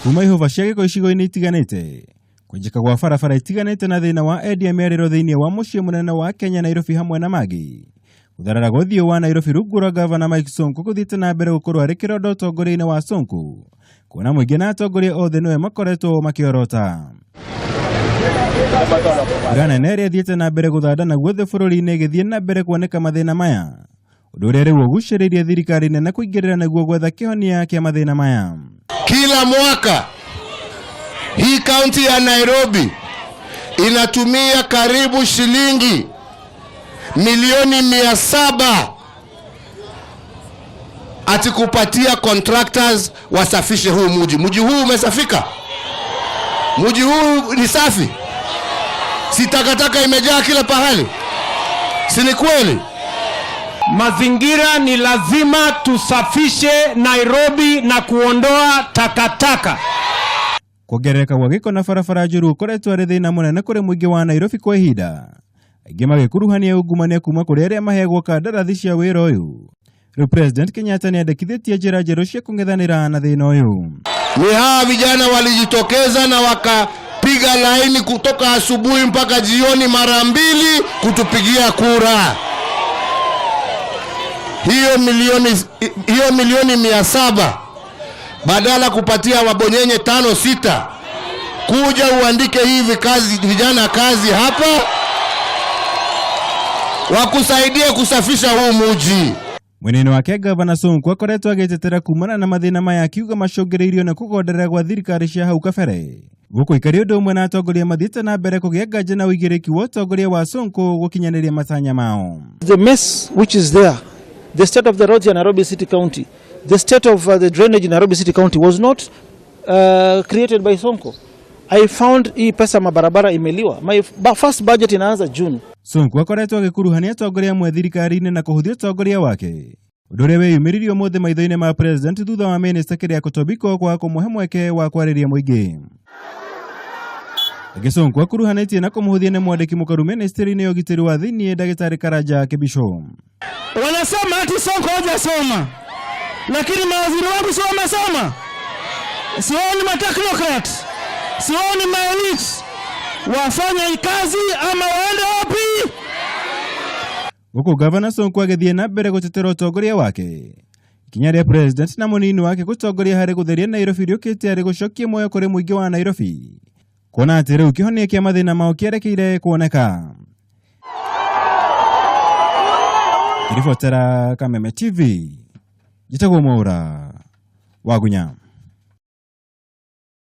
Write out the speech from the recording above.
Kuma ihova cia giko icigo-inĩ itiganĩte kwenjeka gwa barabara itiganĩte na thĩna wa endia mĩarĩro thĩinĩ wa mũciĩ mũnene wa Kenya Nairobi hamwe na mangĩ gũtharara gwa ũthiũ wa Nairobi rungu rwa Gavana Mike Sonko gũthiĩte na mbere gũkorwo arĩ kĩrondo ũtongoria-inĩ wa Sonko kuona mũingĩ na atongoria othe nĩwe makoretwo makĩorota. Mbura nene ĩrĩa ĩthiĩte na mbere gũthandana guothe bũrũri-inĩ ĩgĩthiĩ na mbere kuoneka mathĩna maya, ũndũ ũrĩa rĩu ũgucĩrĩirie thirikari nene kũingĩrĩra nĩguo gwetha kĩhonia kĩa mathĩna maya. Kila mwaka hii kaunti ya Nairobi inatumia karibu shilingi milioni 700 ati kupatia contractors wasafishe huu mji. Mji huu umesafika? Mji huu ni safi? Si takataka imejaa kila pahali? Si ni kweli? Mazingira ni lazima tusafishe Nairobi na kuondoa takataka. Kuongerereka gwa gĩko na barabara njũru ũkoretwo arĩ thĩna mũnene kũrĩ mũingĩ wa Nairobi kwa ihinda, aingĩ magĩkuruhania ungumania kuma kũrĩ arĩa maheagwo kandarathi cia wĩra ũyũ. Rĩu President Kenyatta nĩandĩkithĩtie njĩra njerũ cia kũng'ethanĩra na thĩna ũyũ. Ni hawa vijana walijitokeza na wakapiga laini kutoka asubuhi mpaka jioni mara 2 kutupigia kura. Hiyo milioni 700 badala kupatia wabonyenye 5-6 kuja uandike hivi kazi vijana kazi hapa wakusaidia kusafisha huu mji. Mwenendo wake Gavana Sonko akoretwo agĩtetera kumana na mathĩna maya akiuga macũngĩrĩirio na kũgonderera gwa thirikari cia hau kabere. Gũkũ ikari ũndũ ũmwe na atongoria mathiĩte na mbere kũgĩa nganja na ũigĩrĩki wa ũtongoria wa Sonko gũkinyanĩria matanya mao. The mess which is there, the state of the roads in Nairobi City County, the state of the drainage in Nairobi City County was not created by Sonko. I found hii pesa mabarabara imeliwa. My first budget inaanza June. Sonko akoretwo agĩkuruhania atongoria amwe thirikari-inĩ na kũhũthia ũtongoria wake, ũndũ ũrĩa weyumĩririe ũmũthĩ maitho-inĩ ma President thutha wa Minister Kĩrĩako Tobiko kwa kũmũhe mweke wa kwarĩria mũingĩ. Sonko akuruhanĩtie na kũmũhũthia nĩ mwandĩki mũkaru ministry-inĩ ya ũgitĩri wa thĩinĩ Ndagĩtarĩ Karanja Kĩbicho. Wanasema ati Sonko hajasoma, lakini mawaziri wangu sio wamesoma. Sioni matechnocrat, sioni maelite wafanya kazi ama waende wapi? Gũkũ Gavana Sonko agĩthiĩ na mbere gũtetera ũtongoria wake, ikinya rĩa President na mũnini wake gũtongoria harĩ gũtheria Nairobi rĩũkĩte arĩ gũcokia muoyo kũrĩ mũingĩ wa Nairobi, kuona atĩ rĩu kĩhonia kĩa mathĩna mao kĩerekeire kuoneka. Iribotera Kameme TV, njĩtagwo Mwaura Wagunya.